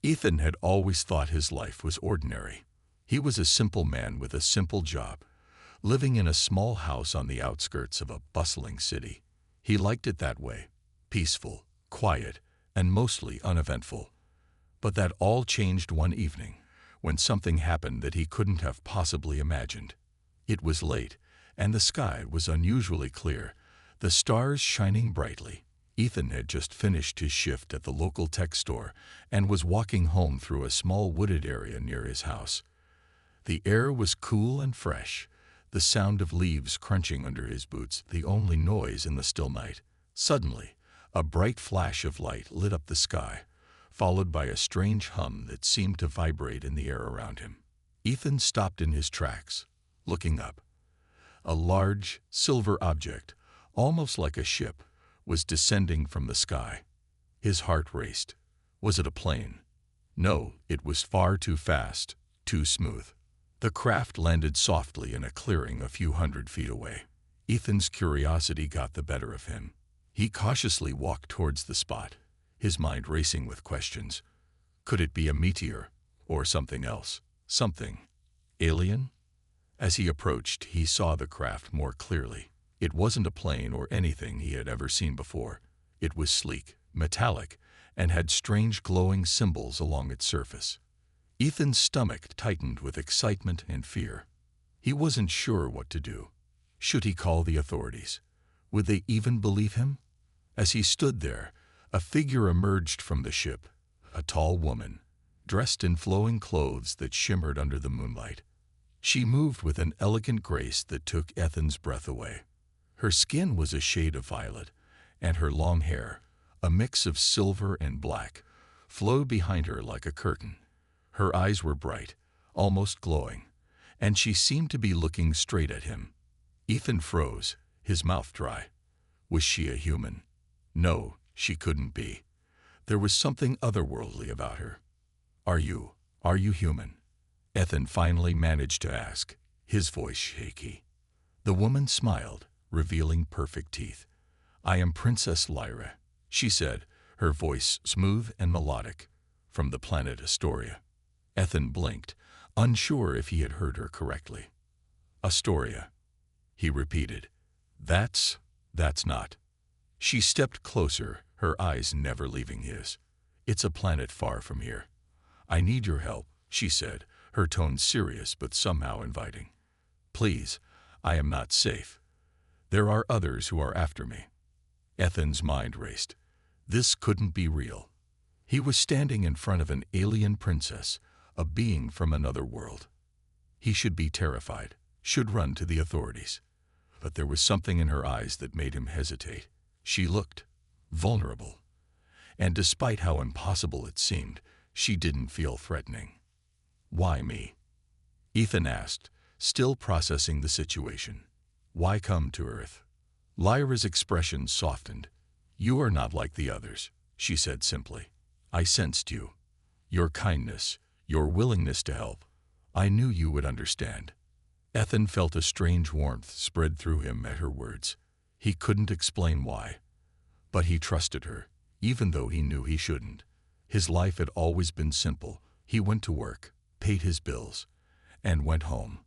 Ethan had always thought his life was ordinary. He was a simple man with a simple job, living in a small house on the outskirts of a bustling city. He liked it that way, peaceful, quiet, and mostly uneventful. But that all changed one evening, when something happened that he couldn't have possibly imagined. It was late, and the sky was unusually clear, the stars shining brightly. Ethan had just finished his shift at the local tech store and was walking home through a small wooded area near his house. The air was cool and fresh, the sound of leaves crunching under his boots the only noise in the still night. Suddenly, a bright flash of light lit up the sky, followed by a strange hum that seemed to vibrate in the air around him. Ethan stopped in his tracks, looking up. A large, silver object, almost like a ship, was descending from the sky. His heart raced. Was it a plane? No, it was far too fast, too smooth. The craft landed softly in a clearing a few hundred feet away. Ethan's curiosity got the better of him. He cautiously walked towards the spot, his mind racing with questions. Could it be a meteor, or something else? Something alien? As he approached, he saw the craft more clearly. It wasn't a plane or anything he had ever seen before. It was sleek, metallic, and had strange glowing symbols along its surface. Ethan's stomach tightened with excitement and fear. He wasn't sure what to do. Should he call the authorities? Would they even believe him? As he stood there, a figure emerged from the ship, a tall woman, dressed in flowing clothes that shimmered under the moonlight. She moved with an elegant grace that took Ethan's breath away. Her skin was a shade of violet, and her long hair, a mix of silver and black, flowed behind her like a curtain. Her eyes were bright, almost glowing, and she seemed to be looking straight at him. Ethan froze, his mouth dry. Was she a human? No, she couldn't be. There was something otherworldly about her. Are you human?" Ethan finally managed to ask, his voice shaky. The woman smiled, revealing perfect teeth. "I am Princess Lyra," she said, her voice smooth and melodic, "from the planet Astoria." Ethan blinked, unsure if he had heard her correctly. "Astoria," he repeated. That's not." She stepped closer, her eyes never leaving his. "It's a planet far from here. I need your help," she said, her tone serious but somehow inviting. "Please, I am not safe. There are others who are after me." Ethan's mind raced. This couldn't be real. He was standing in front of an alien princess, a being from another world. He should be terrified, should run to the authorities. But there was something in her eyes that made him hesitate. She looked vulnerable. And despite how impossible it seemed, she didn't feel threatening. "Why me?" Ethan asked, still processing the situation. "Why come to Earth?" Lyra's expression softened. "You are not like the others," she said simply. "I sensed you. Your kindness, your willingness to help. I knew you would understand." Ethan felt a strange warmth spread through him at her words. He couldn't explain why. But he trusted her, even though he knew he shouldn't. His life had always been simple. He went to work, paid his bills, and went home.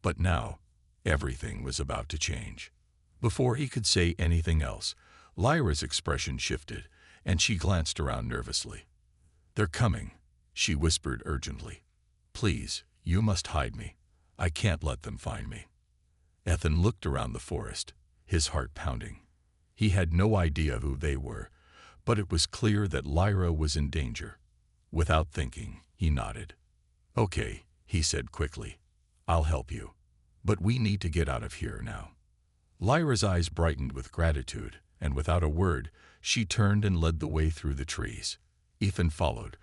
But now, everything was about to change. Before he could say anything else, Lyra's expression shifted, and she glanced around nervously. "They're coming," she whispered urgently. "Please, you must hide me. I can't let them find me." Ethan looked around the forest, his heart pounding. He had no idea who they were, but it was clear that Lyra was in danger. Without thinking, he nodded. "Okay," he said quickly. "I'll help you. But we need to get out of here now." Lyra's eyes brightened with gratitude, and without a word, she turned and led the way through the trees. Ethan followed,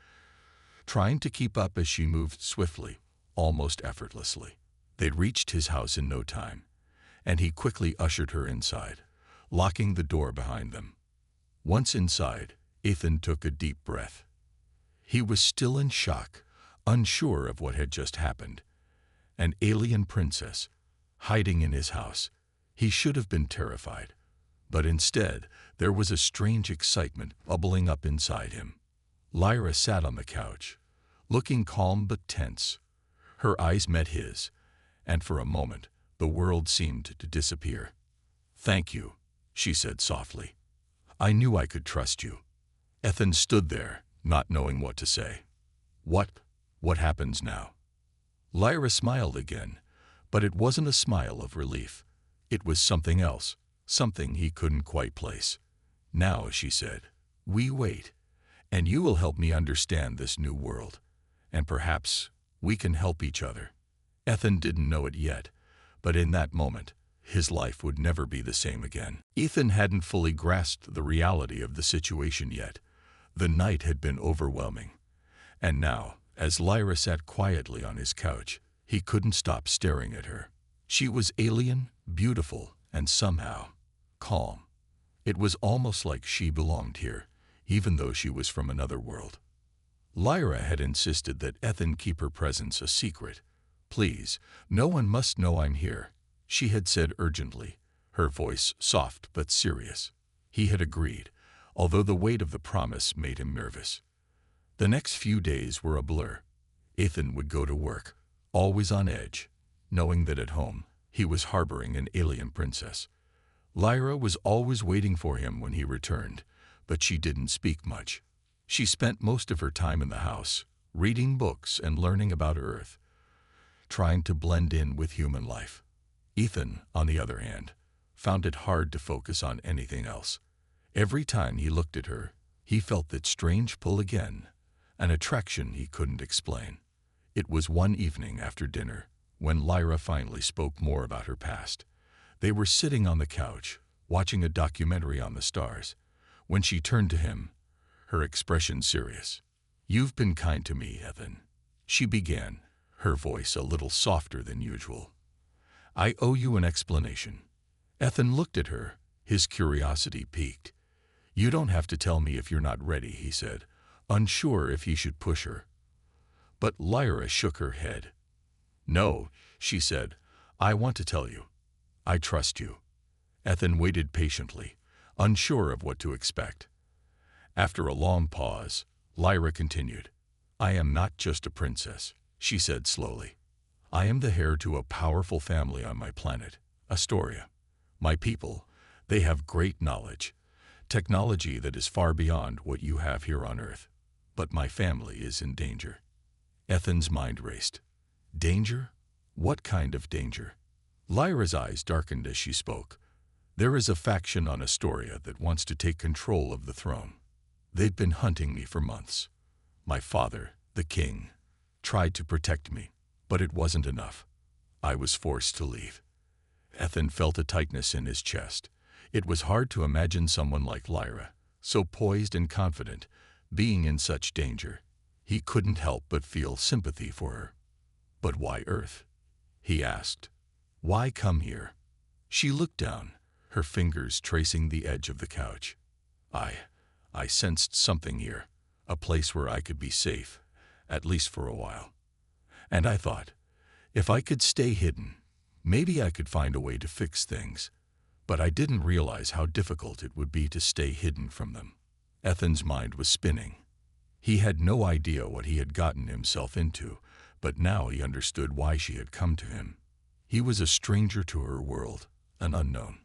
trying to keep up as she moved swiftly, almost effortlessly. They'd reached his house in no time, and he quickly ushered her inside, locking the door behind them. Once inside, Ethan took a deep breath. He was still in shock, unsure of what had just happened. An alien princess, hiding in his house. He should have been terrified, but instead there was a strange excitement bubbling up inside him. Lyra sat on the couch, looking calm but tense. Her eyes met his, and for a moment, the world seemed to disappear. "Thank you," she said softly. "I knew I could trust you." Ethan stood there, not knowing what to say. What happens now?" Lyra smiled again, but it wasn't a smile of relief. It was something else, something he couldn't quite place. "Now," she said, "we wait, and you will help me understand this new world, and perhaps we can help each other." Ethan didn't know it yet, but in that moment, his life would never be the same again. Ethan hadn't fully grasped the reality of the situation yet. The night had been overwhelming, and now, as Lyra sat quietly on his couch, he couldn't stop staring at her. She was alien, beautiful, and somehow calm. It was almost like she belonged here, even though she was from another world. Lyra had insisted that Ethan keep her presence a secret. "Please, no one must know I'm here," she had said urgently, her voice soft but serious. He had agreed, although the weight of the promise made him nervous. The next few days were a blur. Ethan would go to work, always on edge, knowing that at home he was harboring an alien princess. Lyra was always waiting for him when he returned, but she didn't speak much. She spent most of her time in the house, reading books and learning about Earth, trying to blend in with human life. Ethan, on the other hand, found it hard to focus on anything else. Every time he looked at her, he felt that strange pull again, an attraction he couldn't explain. It was one evening after dinner, when Lyra finally spoke more about her past. They were sitting on the couch, watching a documentary on the stars, when she turned to him, her expression serious. "You've been kind to me, Ethan," she began, her voice a little softer than usual. "I owe you an explanation." Ethan looked at her, his curiosity piqued. "You don't have to tell me if you're not ready," he said, unsure if he should push her. But Lyra shook her head. "No," she said, "I want to tell you. I trust you." Ethan waited patiently, unsure of what to expect. After a long pause, Lyra continued. "I am not just a princess," she said slowly. "I am the heir to a powerful family on my planet, Astoria. My people, they have great knowledge, technology that is far beyond what you have here on Earth. But my family is in danger." Ethan's mind raced. Danger? What kind of danger? Lyra's eyes darkened as she spoke. "There is a faction on Astoria that wants to take control of the throne. They've been hunting me for months. My father, the king, tried to protect me, but it wasn't enough. I was forced to leave." Ethan felt a tightness in his chest. It was hard to imagine someone like Lyra, so poised and confident, being in such danger. He couldn't help but feel sympathy for her. "But why Earth?" he asked. "Why come here?" She looked down, her fingers tracing the edge of the couch. I sensed something here, a place where I could be safe, at least for a while. And I thought, if I could stay hidden, maybe I could find a way to fix things. But I didn't realize how difficult it would be to stay hidden from them." Ethan's mind was spinning. He had no idea what he had gotten himself into, but now he understood why she had come to him. He was a stranger to her world, an unknown.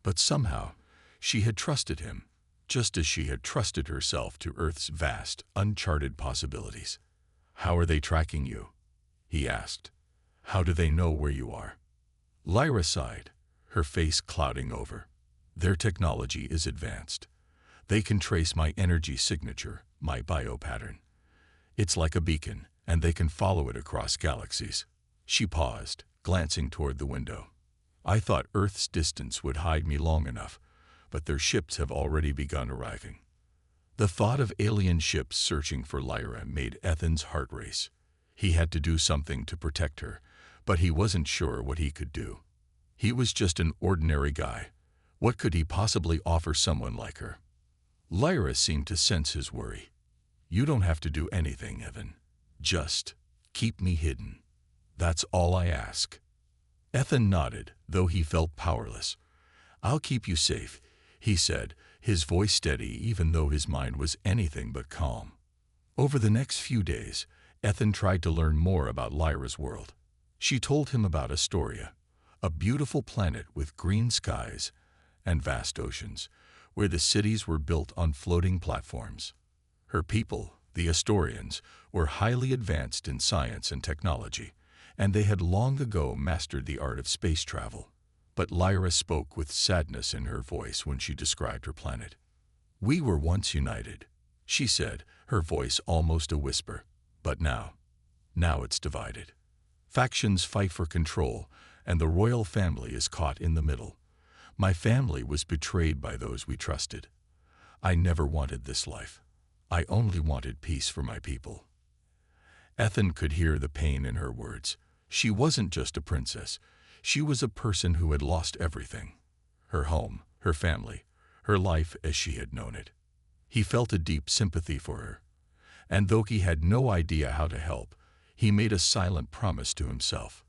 But somehow, she had trusted him, just as she had trusted herself to Earth's vast, uncharted possibilities. "How are they tracking you?" he asked. "How do they know where you are?" Lyra sighed, her face clouding over. "Their technology is advanced. They can trace my energy signature, my biopattern. It's like a beacon, and they can follow it across galaxies." She paused, glancing toward the window. "I thought Earth's distance would hide me long enough, but their ships have already begun arriving." The thought of alien ships searching for Lyra made Ethan's heart race. He had to do something to protect her, but he wasn't sure what he could do. He was just an ordinary guy. What could he possibly offer someone like her? Lyra seemed to sense his worry. "You don't have to do anything, Evan. Just keep me hidden. That's all I ask." Ethan nodded, though he felt powerless. "I'll keep you safe," he said, his voice steady even though his mind was anything but calm. Over the next few days, Ethan tried to learn more about Lyra's world. She told him about Astoria, a beautiful planet with green skies and vast oceans, where the cities were built on floating platforms. Her people, the Astorians, were highly advanced in science and technology, and they had long ago mastered the art of space travel. But Lyra spoke with sadness in her voice when she described her planet. "We were once united," she said, her voice almost a whisper. "But now it's divided. Factions fight for control, and the royal family is caught in the middle. My family was betrayed by those we trusted. I never wanted this life. I only wanted peace for my people." Ethan could hear the pain in her words. She wasn't just a princess. She was a person who had lost everything. Her home, her family, her life as she had known it. He felt a deep sympathy for her. And though he had no idea how to help, he made a silent promise to himself.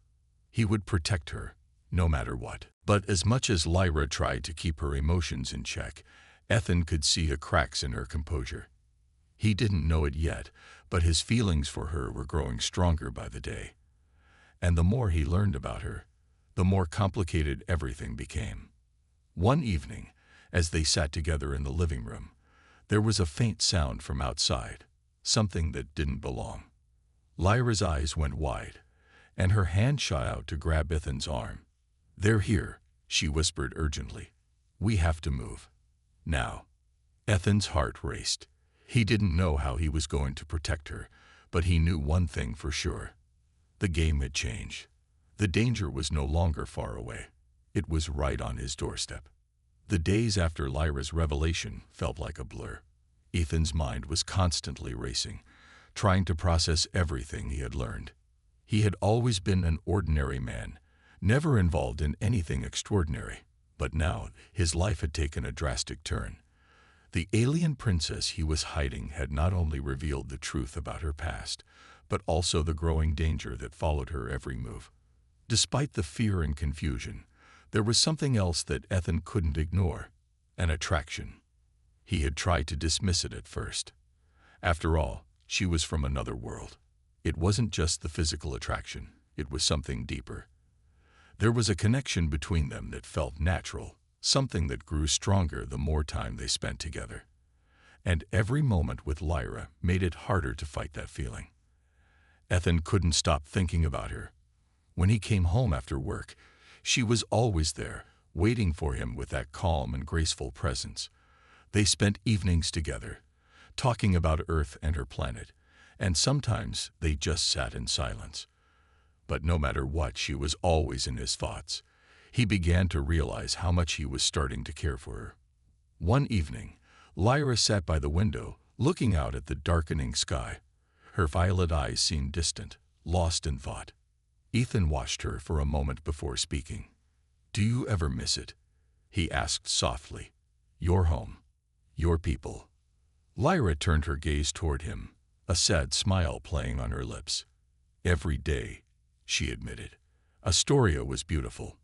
He would protect her, no matter what. But as much as Lyra tried to keep her emotions in check, Ethan could see the cracks in her composure. He didn't know it yet, but his feelings for her were growing stronger by the day. And the more he learned about her, the more complicated everything became. One evening, as they sat together in the living room, there was a faint sound from outside, something that didn't belong. Lyra's eyes went wide, and her hand shot out to grab Ethan's arm. "They're here," she whispered urgently. "We have to move. Now." Ethan's heart raced. He didn't know how he was going to protect her, but he knew one thing for sure. The game had changed. The danger was no longer far away. It was right on his doorstep. The days after Lyra's revelation felt like a blur. Ethan's mind was constantly racing, trying to process everything he had learned. He had always been an ordinary man, never involved in anything extraordinary, but now his life had taken a drastic turn. The alien princess he was hiding had not only revealed the truth about her past, but also the growing danger that followed her every move. Despite the fear and confusion, there was something else that Ethan couldn't ignore: an attraction. He had tried to dismiss it at first. After all, she was from another world. It wasn't just the physical attraction, it was something deeper. There was a connection between them that felt natural, something that grew stronger the more time they spent together. And every moment with Lyra made it harder to fight that feeling. Ethan couldn't stop thinking about her. When he came home after work, she was always there, waiting for him with that calm and graceful presence. They spent evenings together, talking about Earth and her planet, and sometimes they just sat in silence. But no matter what, she was always in his thoughts. He began to realize how much he was starting to care for her. One evening, Lyra sat by the window, looking out at the darkening sky. Her violet eyes seemed distant, lost in thought. Ethan watched her for a moment before speaking. "Do you ever miss it?" he asked softly. "Your home, your people." Lyra turned her gaze toward him, a sad smile playing on her lips. "Every day," she admitted. "Astoria was beautiful.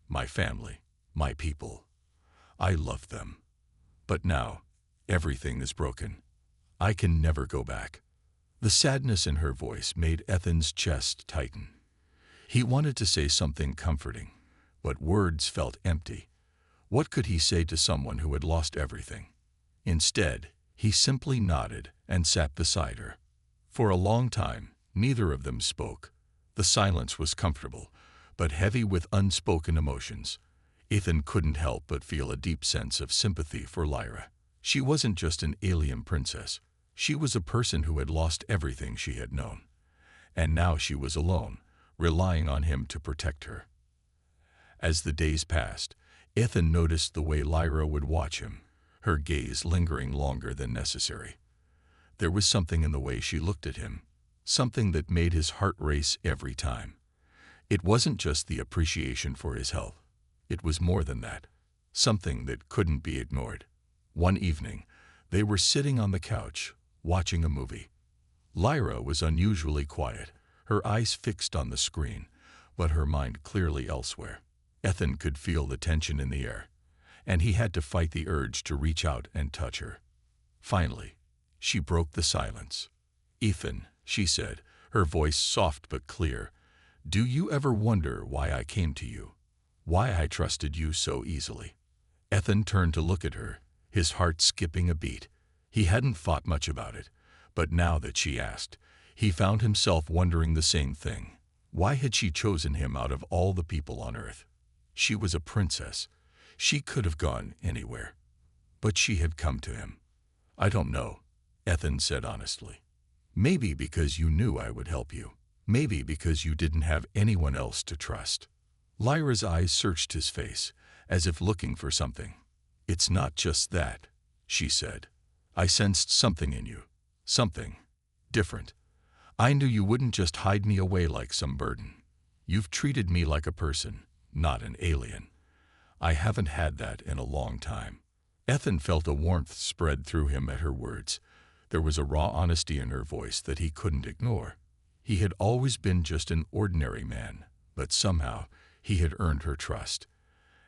My family, my people. I loved them. But now, everything is broken. I can never go back." The sadness in her voice made Ethan's chest tighten. He wanted to say something comforting, but words felt empty. What could he say to someone who had lost everything? Instead, he simply nodded and sat beside her. For a long time, neither of them spoke. The silence was comfortable, but heavy with unspoken emotions. Ethan couldn't help but feel a deep sense of sympathy for Lyra. She wasn't just an alien princess. She was a person who had lost everything she had known. And now she was alone, relying on him to protect her. As the days passed, Ethan noticed the way Lyra would watch him, her gaze lingering longer than necessary. There was something in the way she looked at him, something that made his heart race every time. It wasn't just the appreciation for his health. It was more than that, something that couldn't be ignored. One evening, they were sitting on the couch, watching a movie. Lyra was unusually quiet, her eyes fixed on the screen, but her mind clearly elsewhere. Ethan could feel the tension in the air, and he had to fight the urge to reach out and touch her. Finally, she broke the silence. "Ethan," she said, her voice soft but clear, "do you ever wonder why I came to you? Why I trusted you so easily?" Ethan turned to look at her, his heart skipping a beat. He hadn't thought much about it, but now that she asked, he found himself wondering the same thing. Why had she chosen him out of all the people on earth? She was a princess. She could have gone anywhere. But she had come to him. "I don't know," Ethan said honestly. "Maybe because you knew I would help you. Maybe because you didn't have anyone else to trust." Lyra's eyes searched his face, as if looking for something. "It's not just that," she said. "I sensed something in you. Something different. I knew you wouldn't just hide me away like some burden. You've treated me like a person, not an alien. I haven't had that in a long time." Ethan felt a warmth spread through him at her words. There was a raw honesty in her voice that he couldn't ignore. He had always been just an ordinary man, but somehow he had earned her trust.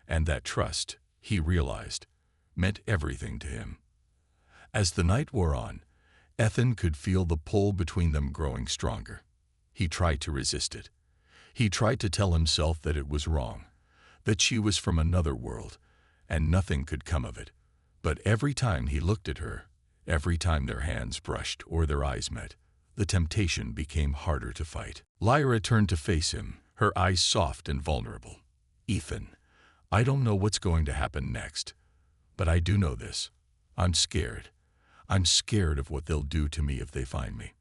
And that trust, he realized, meant everything to him. As the night wore on, Ethan could feel the pull between them growing stronger. He tried to resist it. He tried to tell himself that it was wrong, that she was from another world, and nothing could come of it. But every time he looked at her, every time their hands brushed or their eyes met, the temptation became harder to fight. Lyra turned to face him, her eyes soft and vulnerable. "Ethan, I don't know what's going to happen next, but I do know this. I'm scared. I'm scared of what they'll do to me if they find me.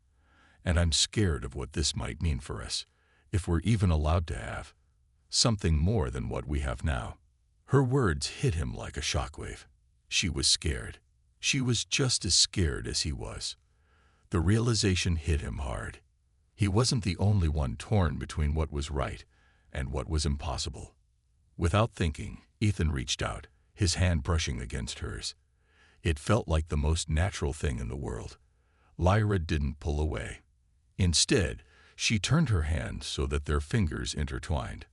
And I'm scared of what this might mean for us, if we're even allowed to have something more than what we have now." Her words hit him like a shockwave. She was scared. She was just as scared as he was. The realization hit him hard. He wasn't the only one torn between what was right and what was impossible. Without thinking, Ethan reached out, his hand brushing against hers. It felt like the most natural thing in the world. Lyra didn't pull away. Instead, she turned her hand so that their fingers intertwined.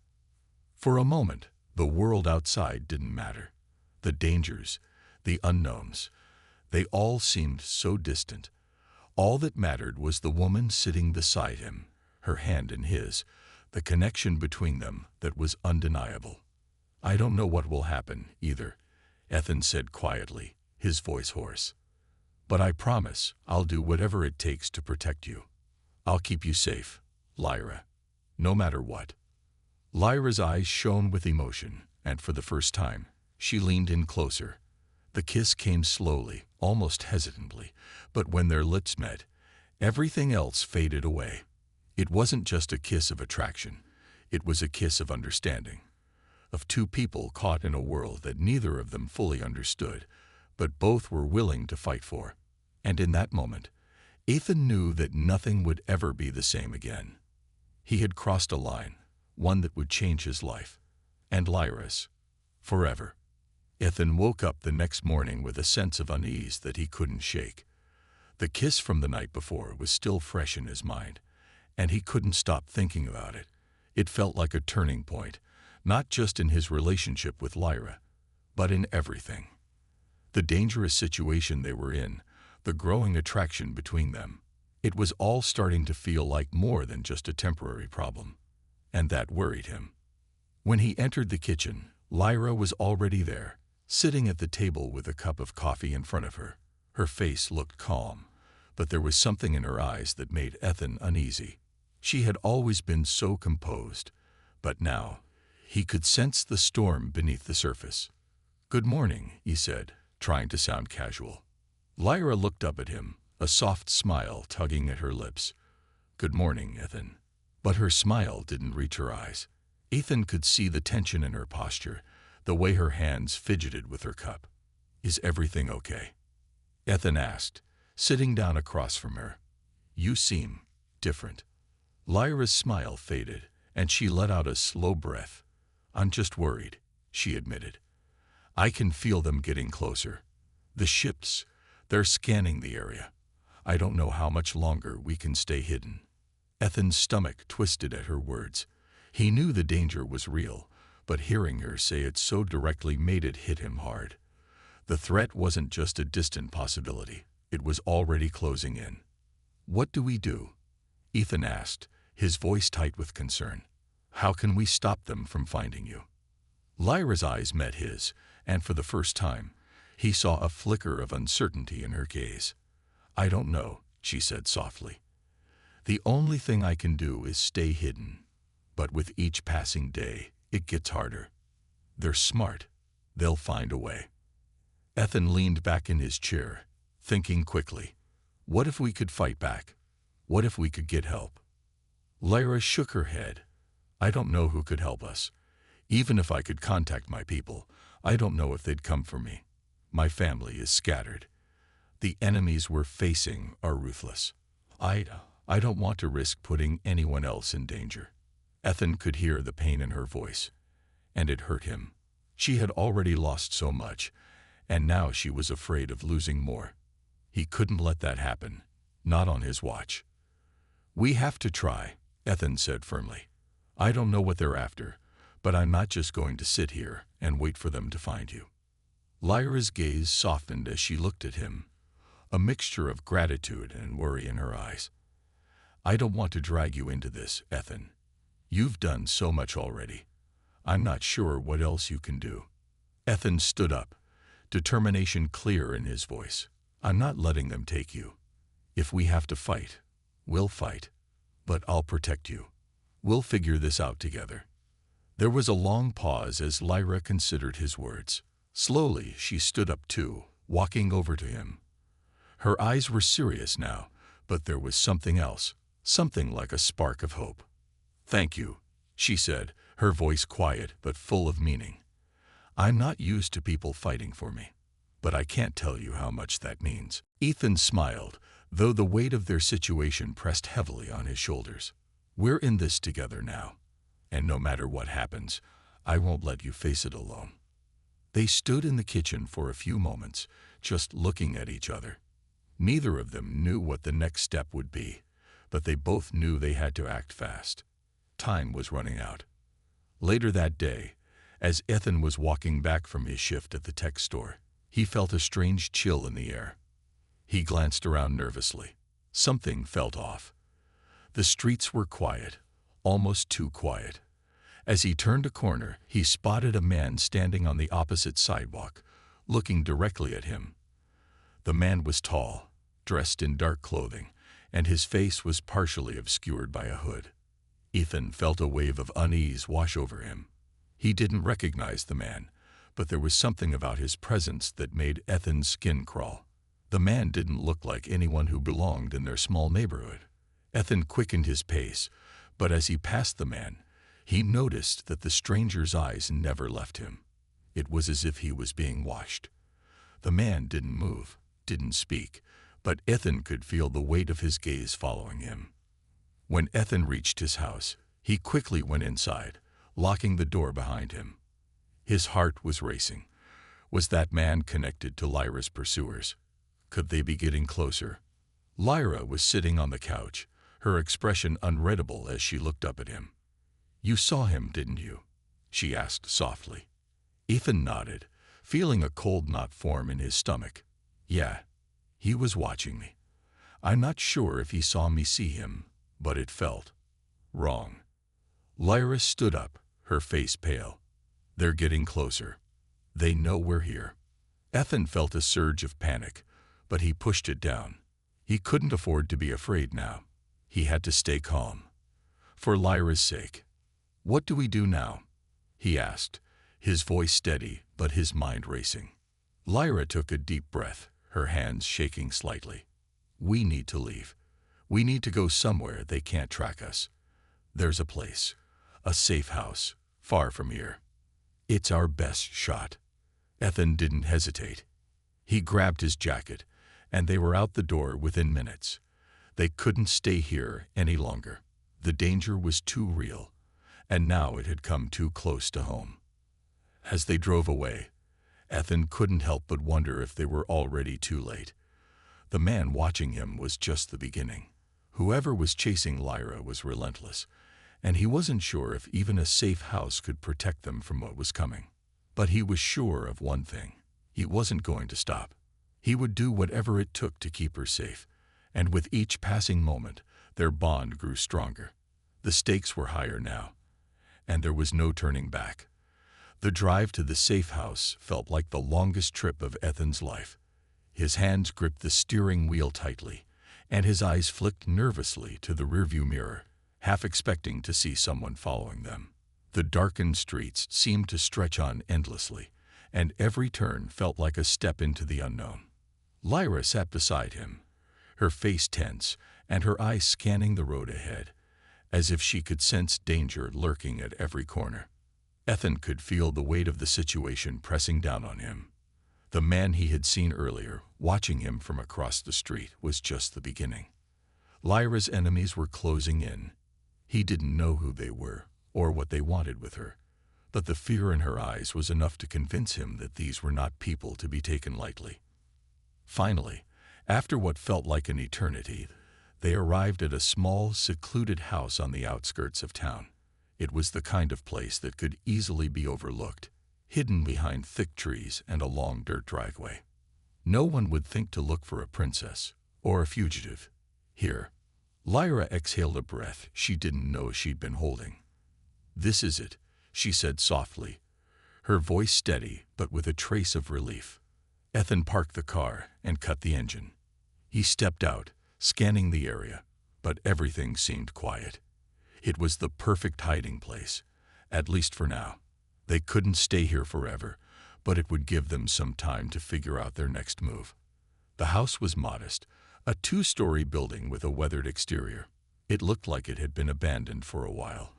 For a moment, the world outside didn't matter. The dangers, the unknowns, they all seemed so distant. All that mattered was the woman sitting beside him, her hand in his, the connection between them that was undeniable. "I don't know what will happen, either," Ethan said quietly, his voice hoarse. "But I promise I'll do whatever it takes to protect you. I'll keep you safe, Lyra, no matter what." Lyra's eyes shone with emotion, and for the first time, she leaned in closer. The kiss came slowly, almost hesitantly, but when their lips met, everything else faded away. It wasn't just a kiss of attraction. It was a kiss of understanding, of two people caught in a world that neither of them fully understood, but both were willing to fight for. And in that moment, Ethan knew that nothing would ever be the same again. He had crossed a line, one that would change his life, and Lyra's, forever. Ethan woke up the next morning with a sense of unease that he couldn't shake. The kiss from the night before was still fresh in his mind, and he couldn't stop thinking about it. It felt like a turning point, not just in his relationship with Lyra, but in everything. The dangerous situation they were in, the growing attraction between them, it was all starting to feel like more than just a temporary problem, and that worried him. When he entered the kitchen, Lyra was already there, sitting at the table with a cup of coffee in front of her. Her face looked calm, but there was something in her eyes that made Ethan uneasy. She had always been so composed, but now he could sense the storm beneath the surface. "Good morning," he said, trying to sound casual. Lyra looked up at him, a soft smile tugging at her lips. "Good morning, Ethan." But her smile didn't reach her eyes. Ethan could see the tension in her posture, the way her hands fidgeted with her cup. "Is everything okay?" Ethan asked, sitting down across from her. "You seem different." Lyra's smile faded, and she let out a slow breath. "I'm just worried," she admitted. "I can feel them getting closer. The ships, they're scanning the area. I don't know how much longer we can stay hidden." Ethan's stomach twisted at her words. He knew the danger was real, but hearing her say it so directly made it hit him hard. The threat wasn't just a distant possibility. It was already closing in. "What do we do?" Ethan asked, his voice tight with concern. "How can we stop them from finding you?" Lyra's eyes met his, and for the first time, he saw a flicker of uncertainty in her gaze. "I don't know," she said softly. "The only thing I can do is stay hidden. But with each passing day, it gets harder. They're smart. They'll find a way." Ethan leaned back in his chair, thinking quickly. What if we could fight back? What if we could get help? Lyra shook her head. "I don't know who could help us. Even if I could contact my people, I don't know if they'd come for me. My family is scattered. The enemies we're facing are ruthless. I don't want to risk putting anyone else in danger." Ethan could hear the pain in her voice, and it hurt him. She had already lost so much, and now she was afraid of losing more. He couldn't let that happen, not on his watch. "We have to try," Ethan said firmly. "I don't know what they're after, but I'm not just going to sit here and wait for them to find you." Lyra's gaze softened as she looked at him, a mixture of gratitude and worry in her eyes. "I don't want to drag you into this, Ethan. You've done so much already. I'm not sure what else you can do." Ethan stood up, determination clear in his voice. "I'm not letting them take you. If we have to fight, we'll fight. But I'll protect you. We'll figure this out together." There was a long pause as Lyra considered his words. Slowly, she stood up too, walking over to him. Her eyes were serious now, but there was something else, something like a spark of hope. "Thank you," she said, her voice quiet but full of meaning. "I'm not used to people fighting for me, but I can't tell you how much that means." Ethan smiled, though the weight of their situation pressed heavily on his shoulders. "We're in this together now, and no matter what happens, I won't let you face it alone." They stood in the kitchen for a few moments, just looking at each other. Neither of them knew what the next step would be, but they both knew they had to act fast. Time was running out. Later that day, as Ethan was walking back from his shift at the tech store, he felt a strange chill in the air. He glanced around nervously. Something felt off. The streets were quiet, almost too quiet. As he turned a corner, he spotted a man standing on the opposite sidewalk, looking directly at him. The man was tall, dressed in dark clothing, and his face was partially obscured by a hood. Ethan felt a wave of unease wash over him. He didn't recognize the man, but there was something about his presence that made Ethan's skin crawl. The man didn't look like anyone who belonged in their small neighborhood. Ethan quickened his pace, but as he passed the man, he noticed that the stranger's eyes never left him. It was as if he was being watched. The man didn't move, didn't speak, but Ethan could feel the weight of his gaze following him. When Ethan reached his house, he quickly went inside, locking the door behind him. His heart was racing. Was that man connected to Lyra's pursuers? Could they be getting closer? Lyra was sitting on the couch, her expression unreadable as she looked up at him. "You saw him, didn't you?" she asked softly. Ethan nodded, feeling a cold knot form in his stomach. "Yeah, he was watching me. I'm not sure if he saw me see him, but it felt wrong." Lyra stood up, her face pale. "They're getting closer. They know we're here." Ethan felt a surge of panic, but he pushed it down. He couldn't afford to be afraid now. He had to stay calm. For Lyra's sake. "What do we do now?" he asked, his voice steady but his mind racing. Lyra took a deep breath, her hands shaking slightly. "We need to leave. We need to go somewhere they can't track us. There's a place, a safe house, far from here. It's our best shot." Ethan didn't hesitate. He grabbed his jacket, and they were out the door within minutes. They couldn't stay here any longer. The danger was too real, and now it had come too close to home. As they drove away, Ethan couldn't help but wonder if they were already too late. The man watching him was just the beginning. Whoever was chasing Lyra was relentless, and he wasn't sure if even a safe house could protect them from what was coming. But he was sure of one thing. He wasn't going to stop. He would do whatever it took to keep her safe, And with each passing moment, their bond grew stronger. The stakes were higher now, and there was no turning back. The drive to the safe house felt like the longest trip of Ethan's life. His hands gripped the steering wheel tightly, and his eyes flicked nervously to the rearview mirror, half expecting to see someone following them. The darkened streets seemed to stretch on endlessly, and every turn felt like a step into the unknown. Lyra sat beside him, her face tense and her eyes scanning the road ahead, as if she could sense danger lurking at every corner. Ethan could feel the weight of the situation pressing down on him. The man he had seen earlier, watching him from across the street, was just the beginning. Lyra's enemies were closing in. He didn't know who they were or what they wanted with her, but the fear in her eyes was enough to convince him that these were not people to be taken lightly. Finally, after what felt like an eternity, they arrived at a small, secluded house on the outskirts of town. It was the kind of place that could easily be overlooked, hidden behind thick trees and a long dirt driveway. No one would think to look for a princess or a fugitive here. Lyra exhaled a breath she didn't know she'd been holding. "This is it," she said softly, her voice steady but with a trace of relief. Ethan parked the car and cut the engine. He stepped out, scanning the area, but everything seemed quiet. It was the perfect hiding place, at least for now. They couldn't stay here forever, but it would give them some time to figure out their next move. The house was modest, a 2-story building with a weathered exterior. It looked like it had been abandoned for a while,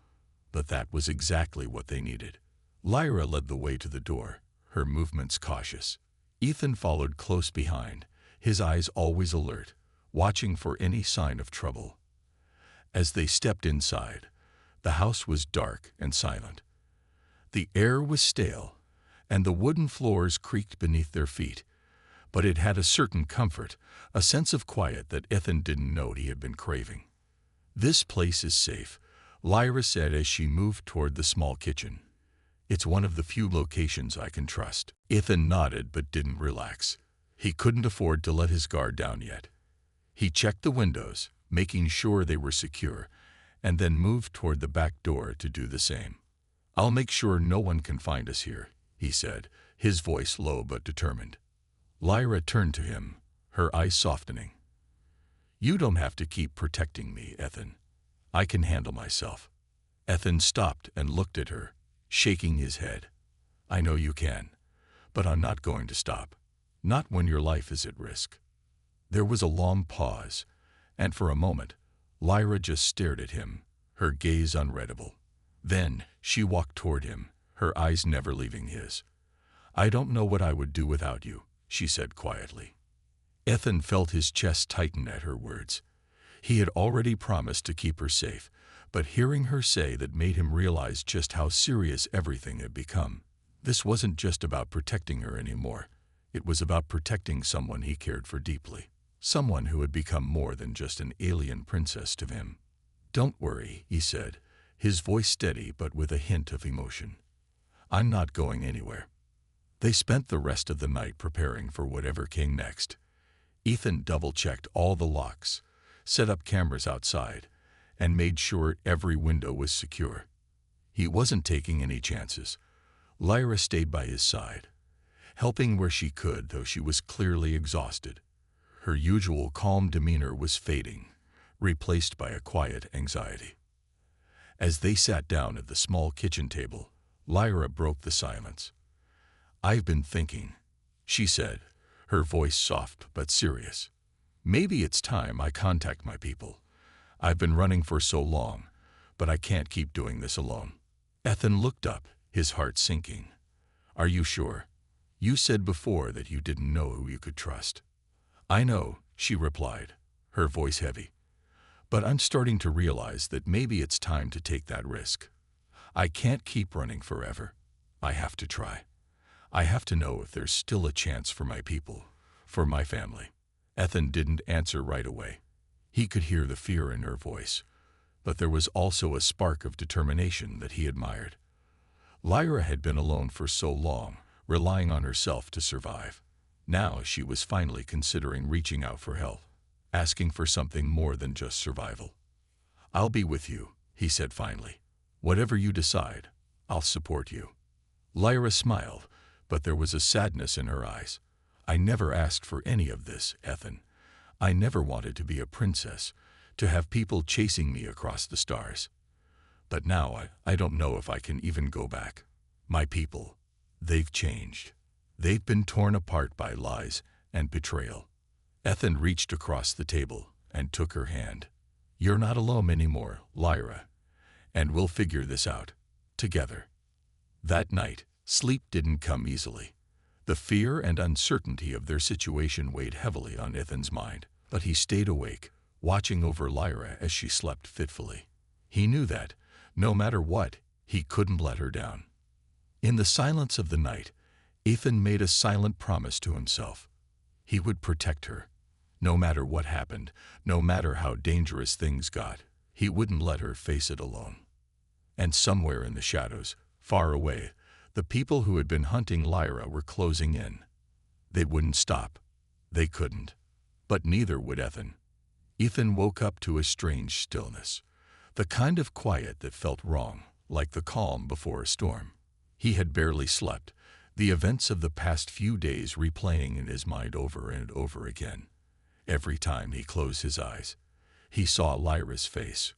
but that was exactly what they needed. Lyra led the way to the door, her movements cautious. Ethan followed close behind, his eyes always alert, watching for any sign of trouble. As they stepped inside, the house was dark and silent. The air was stale, and the wooden floors creaked beneath their feet, but it had a certain comfort, a sense of quiet that Ethan didn't know he had been craving. "This place is safe," Lyra said as she moved toward the small kitchen. "It's one of the few locations I can trust." Ethan nodded but didn't relax. He couldn't afford to let his guard down yet. He checked the windows, making sure they were secure, and then moved toward the back door to do the same. "I'll make sure no one can find us here," he said, his voice low but determined. Lyra turned to him, her eyes softening. "You don't have to keep protecting me, Ethan. I can handle myself." Ethan stopped and looked at her, shaking his head. "I know you can, but I'm not going to stop. Not when your life is at risk." There was a long pause, and for a moment, Lyra just stared at him, her gaze unreadable. Then she walked toward him, her eyes never leaving his. "I don't know what I would do without you," she said quietly. Ethan felt his chest tighten at her words. He had already promised to keep her safe, but hearing her say that made him realize just how serious everything had become. This wasn't just about protecting her anymore. It was about protecting someone he cared for deeply, someone who had become more than just an alien princess to him. "Don't worry," he said, his voice steady but with a hint of emotion. "I'm not going anywhere." They spent the rest of the night preparing for whatever came next. Ethan double-checked all the locks, set up cameras outside, and made sure every window was secure. He wasn't taking any chances. Lyra stayed by his side, helping where she could, though she was clearly exhausted. Her usual calm demeanor was fading, replaced by a quiet anxiety. As they sat down at the small kitchen table, Lyra broke the silence. "I've been thinking," she said, her voice soft but serious. "Maybe it's time I contact my people. I've been running for so long, but I can't keep doing this alone." Ethan looked up, his heart sinking. "Are you sure? You said before that you didn't know who you could trust." "I know," she replied, her voice heavy. "But I'm starting to realize that maybe it's time to take that risk. I can't keep running forever. I have to try. I have to know if there's still a chance for my people, for my family." Ethan didn't answer right away. He could hear the fear in her voice, but there was also a spark of determination that he admired. Lyra had been alone for so long, relying on herself to survive. Now she was finally considering reaching out for help. asking for something more than just survival. "I'll be with you," he said finally. "Whatever you decide, I'll support you." Lyra smiled, but there was a sadness in her eyes. "I never asked for any of this, Ethan. I never wanted to be a princess, to have people chasing me across the stars. But now I don't know if I can even go back. My people, they've changed. They've been torn apart by lies and betrayal." Ethan reached across the table and took her hand. "You're not alone anymore, Lyra, and we'll figure this out together." That night, sleep didn't come easily. The fear and uncertainty of their situation weighed heavily on Ethan's mind, but he stayed awake, watching over Lyra as she slept fitfully. He knew that, no matter what, he couldn't let her down. In the silence of the night, Ethan made a silent promise to himself. He would protect her. No matter what happened, no matter how dangerous things got, he wouldn't let her face it alone. And somewhere in the shadows, far away, the people who had been hunting Lyra were closing in. They wouldn't stop. They couldn't. But neither would Ethan. Ethan woke up to a strange stillness, the kind of quiet that felt wrong, like the calm before a storm. He had barely slept, the events of the past few days replaying in his mind over and over again. Every time he closed his eyes, he saw Lyra's face,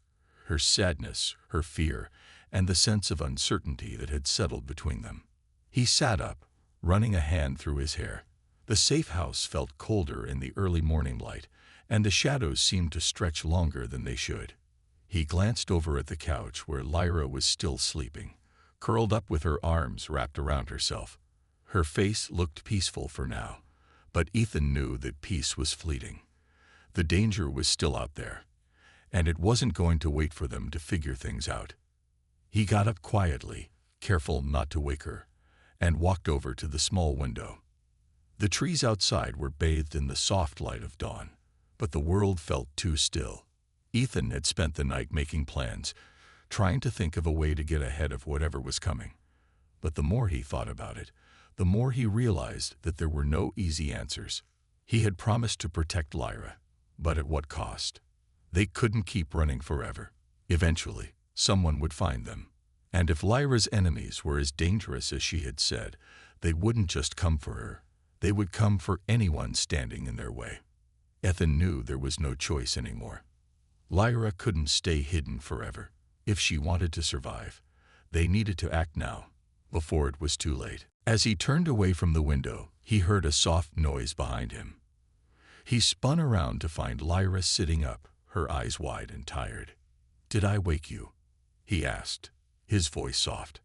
her sadness, her fear, and the sense of uncertainty that had settled between them. He sat up, running a hand through his hair. The safe house felt colder in the early morning light, and the shadows seemed to stretch longer than they should. He glanced over at the couch where Lyra was still sleeping, curled up with her arms wrapped around herself. Her face looked peaceful for now, but Ethan knew that peace was fleeting. The danger was still out there, and it wasn't going to wait for them to figure things out. He got up quietly, careful not to wake her, and walked over to the small window. The trees outside were bathed in the soft light of dawn, but the world felt too still. Ethan had spent the night making plans, trying to think of a way to get ahead of whatever was coming. But the more he thought about it, the more he realized that there were no easy answers. He had promised to protect Lyra, but at what cost? They couldn't keep running forever. Eventually, someone would find them. And if Lyra's enemies were as dangerous as she had said, they wouldn't just come for her. They would come for anyone standing in their way. Ethan knew there was no choice anymore. Lyra couldn't stay hidden forever. If she wanted to survive, they needed to act now, before it was too late. As he turned away from the window, he heard a soft noise behind him. He spun around to find Lyra sitting up, her eyes wide and tired. "Did I wake you?" he asked, his voice soft.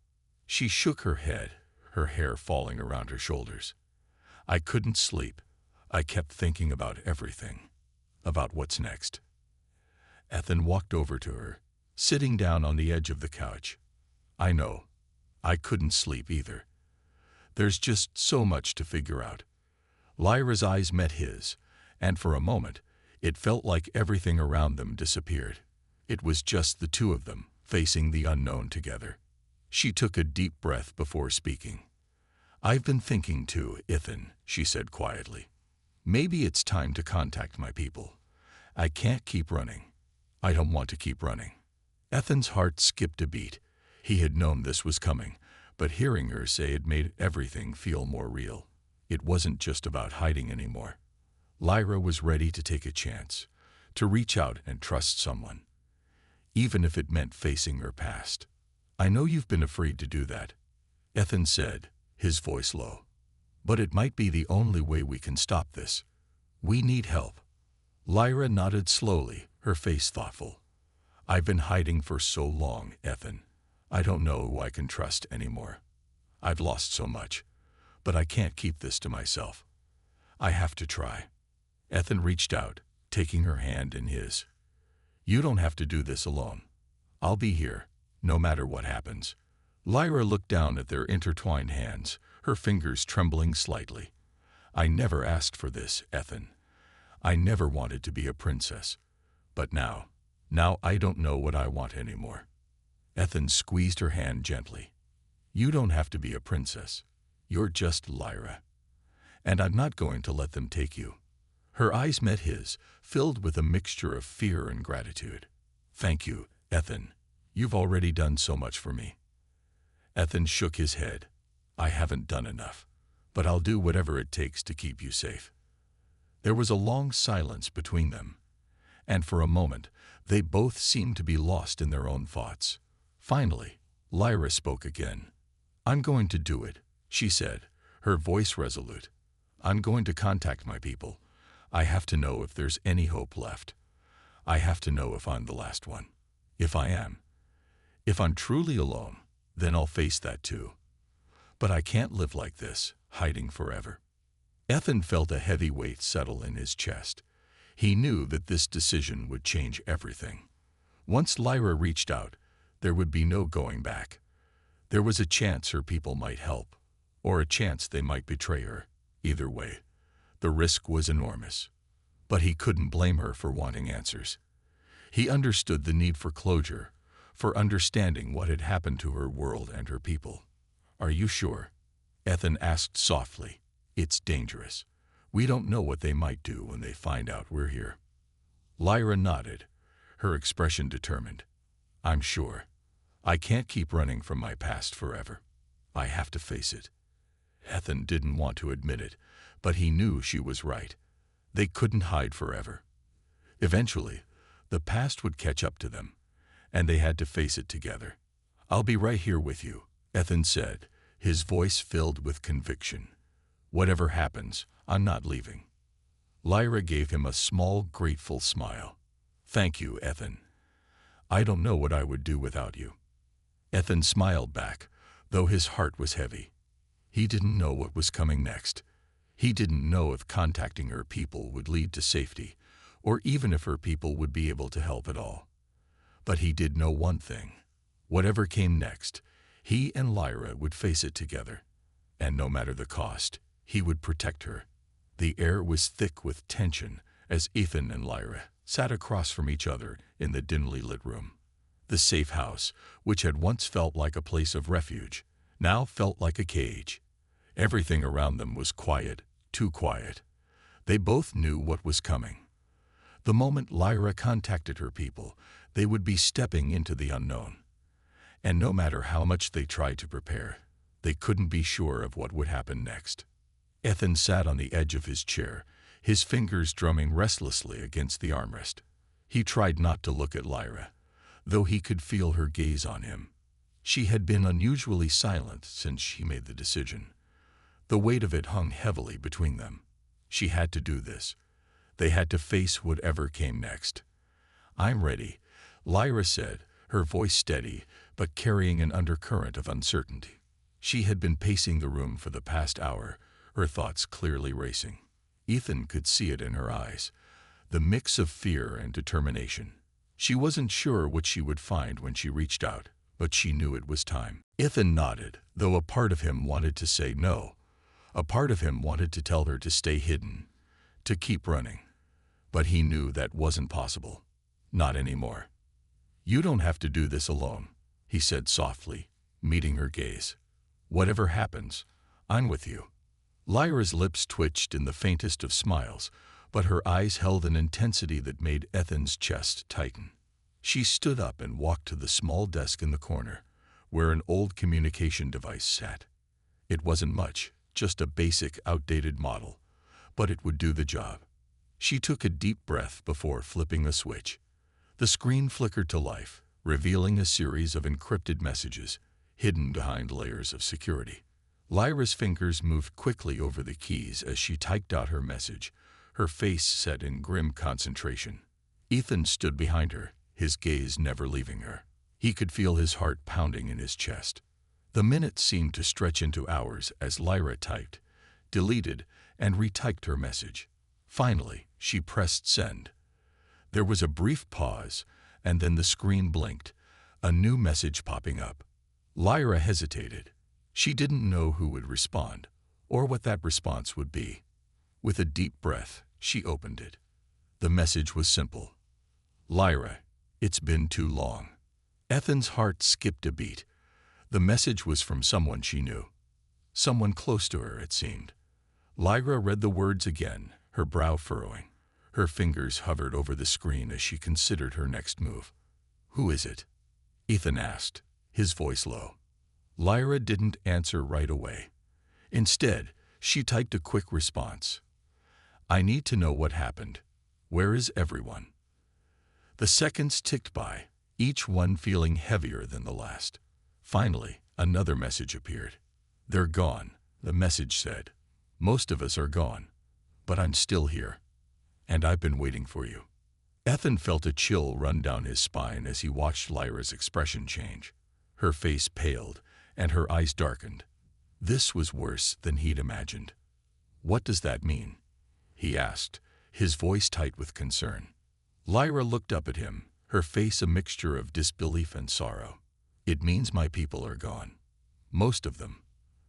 She shook her head, her hair falling around her shoulders. "I couldn't sleep. I kept thinking about everything, about what's next." Ethan walked over to her, sitting down on the edge of the couch. "I know. I couldn't sleep either. There's just so much to figure out." Lyra's eyes met his, and for a moment, it felt like everything around them disappeared. It was just the two of them, facing the unknown together. She took a deep breath before speaking. "I've been thinking too, Ethan," she said quietly. "Maybe it's time to contact my people. I can't keep running. I don't want to keep running." Ethan's heart skipped a beat. He had known this was coming, but hearing her say it made everything feel more real. It wasn't just about hiding anymore. Lyra was ready to take a chance, to reach out and trust someone, even if it meant facing her past. "I know you've been afraid to do that," Ethan said, his voice low. "But it might be the only way we can stop this. We need help." Lyra nodded slowly, her face thoughtful. "I've been hiding for so long, Ethan. I don't know who I can trust anymore. I've lost so much, but I can't keep this to myself. I have to try." Ethan reached out, taking her hand in his. "You don't have to do this alone. I'll be here, no matter what happens." Lyra looked down at their intertwined hands, her fingers trembling slightly. "I never asked for this, Ethan. I never wanted to be a princess. But now I don't know what I want anymore." Ethan squeezed her hand gently. "You don't have to be a princess. You're just Lyra. And I'm not going to let them take you. Her eyes met his, filled with a mixture of fear and gratitude. "Thank you, Ethan. You've already done so much for me." Ethan shook his head. "I haven't done enough, but I'll do whatever it takes to keep you safe." There was a long silence between them, and for a moment they both seemed to be lost in their own thoughts. Finally, Lyra spoke again. "I'm going to do it," she said, her voice resolute. "I'm going to contact my people. I have to know if there's any hope left. I have to know if I'm the last one. If I am. If I'm truly alone, then I'll face that too. But I can't live like this, hiding forever." Ethan felt a heavy weight settle in his chest. He knew that this decision would change everything. Once Lyra reached out, there would be no going back. There was a chance her people might help, or a chance they might betray her. Either way, the risk was enormous. But he couldn't blame her for wanting answers. He understood the need for closure, for understanding what had happened to her world and her people. "Are you sure?" Ethan asked softly. "It's dangerous. We don't know what they might do when they find out we're here." Lyra nodded, her expression determined. "I'm sure. I can't keep running from my past forever. I have to face it." Ethan didn't want to admit it, but he knew she was right. They couldn't hide forever. Eventually, the past would catch up to them, and they had to face it together. "I'll be right here with you," Ethan said, his voice filled with conviction. "Whatever happens, I'm not leaving." Lyra gave him a small, grateful smile. "Thank you, Ethan. I don't know what I would do without you." Ethan smiled back, though his heart was heavy. He didn't know what was coming next. He didn't know if contacting her people would lead to safety, or even if her people would be able to help at all. But he did know one thing. Whatever came next, he and Lyra would face it together. And no matter the cost, he would protect her. The air was thick with tension as Ethan and Lyra sat across from each other in the dimly lit room. The safe house, which had once felt like a place of refuge, now felt like a cage. Everything around them was quiet, too quiet. They both knew what was coming. The moment Lyra contacted her people, they would be stepping into the unknown. And no matter how much they tried to prepare, they couldn't be sure of what would happen next. Ethan sat on the edge of his chair, his fingers drumming restlessly against the armrest. He tried not to look at Lyra, though he could feel her gaze on him. She had been unusually silent since she made the decision. The weight of it hung heavily between them. She had to do this. They had to face whatever came next. "I'm ready," Lyra said, her voice steady, but carrying an undercurrent of uncertainty. She had been pacing the room for the past hour, her thoughts clearly racing. Ethan could see it in her eyes, the mix of fear and determination. She wasn't sure what she would find when she reached out, but she knew it was time. Ethan nodded, though a part of him wanted to say no. A part of him wanted to tell her to stay hidden, to keep running. But he knew that wasn't possible. Not anymore. "You don't have to do this alone," he said softly, meeting her gaze. "Whatever happens, I'm with you." Lyra's lips twitched in the faintest of smiles, but her eyes held an intensity that made Ethan's chest tighten. She stood up and walked to the small desk in the corner, where an old communication device sat. It wasn't much, just a basic, outdated model, but it would do the job. She took a deep breath before flipping a switch. The screen flickered to life, revealing a series of encrypted messages, hidden behind layers of security. Lyra's fingers moved quickly over the keys as she typed out her message, her face set in grim concentration. Ethan stood behind her, his gaze never leaving her. He could feel his heart pounding in his chest. The minutes seemed to stretch into hours as Lyra typed, deleted, and retyped her message. Finally, she pressed send. There was a brief pause, and then the screen blinked, a new message popping up. Lyra hesitated. She didn't know who would respond, or what that response would be. With a deep breath, she opened it. The message was simple. "Lyra, it's been too long." Ethan's heart skipped a beat. The message was from someone she knew. Someone close to her, it seemed. Lyra read the words again, her brow furrowing. Her fingers hovered over the screen as she considered her next move. "Who is it?" Ethan asked, his voice low. Lyra didn't answer right away. Instead, she typed a quick response. "I need to know what happened. Where is everyone?" The seconds ticked by, each one feeling heavier than the last. Finally, another message appeared. "They're gone," the message said. "Most of us are gone. But I'm still here. And I've been waiting for you." Ethan felt a chill run down his spine as he watched Lyra's expression change. Her face paled, and her eyes darkened. This was worse than he'd imagined. "What does that mean?" he asked, his voice tight with concern. Lyra looked up at him, her face a mixture of disbelief and sorrow. "It means my people are gone. Most of them.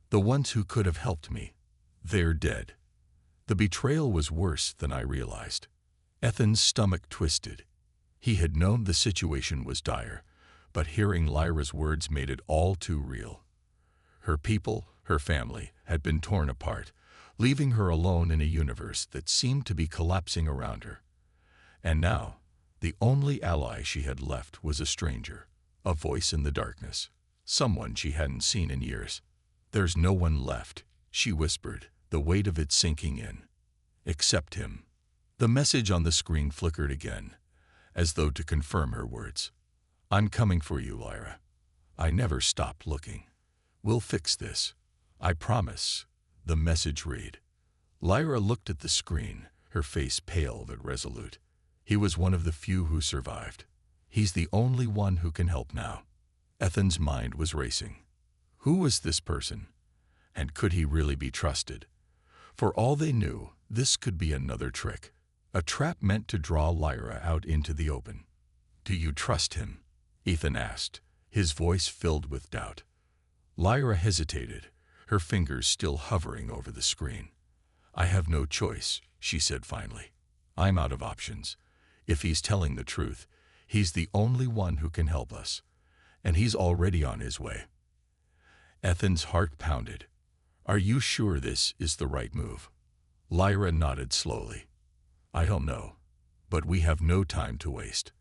The ones who could have helped me. They're dead." The betrayal was worse than I realized. Ethan's stomach twisted. He had known the situation was dire, but hearing Lyra's words made it all too real. Her people, her family, had been torn apart, leaving her alone in a universe that seemed to be collapsing around her. And now, the only ally she had left was a stranger, a voice in the darkness, someone she hadn't seen in years. "There's no one left," she whispered, the weight of it sinking in. "Except him." The message on the screen flickered again, as though to confirm her words. "I'm coming for you, Lyra. I never stopped looking. We'll fix this. I promise," the message read. Lyra looked at the screen, her face pale but resolute. He was one of the few who survived. He's the only one who can help now. Ethan's mind was racing. Who was this person? And could he really be trusted? For all they knew, this could be another trick. A trap meant to draw Lyra out into the open. "Do you trust him?" Ethan asked, his voice filled with doubt. Lyra hesitated, her fingers still hovering over the screen. "I have no choice," she said finally. "I'm out of options. If he's telling the truth, he's the only one who can help us. And he's already on his way." Ethan's heart pounded. "Are you sure this is the right move?" Lyra nodded slowly. "I don't know, but we have no time to waste.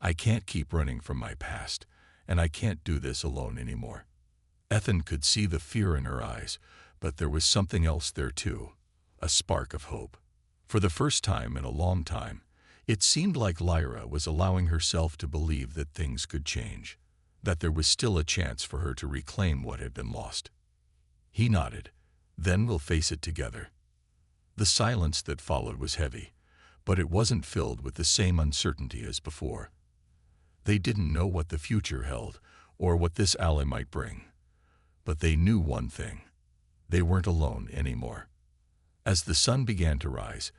I can't keep running from my past, and I can't do this alone anymore." Ethan could see the fear in her eyes, but there was something else there too, a spark of hope. For the first time in a long time, it seemed like Lyra was allowing herself to believe that things could change, that there was still a chance for her to reclaim what had been lost. He nodded. "Then we'll face it together." The silence that followed was heavy, but it wasn't filled with the same uncertainty as before. They didn't know what the future held, or what this ally might bring. But they knew one thing. They weren't alone anymore. As the sun began to rise,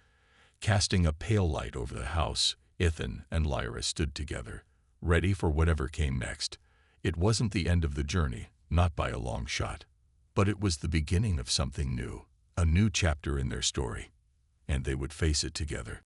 casting a pale light over the house, Ethan and Lyra stood together, ready for whatever came next. It wasn't the end of the journey, not by a long shot. But it was the beginning of something new, a new chapter in their story. And they would face it together.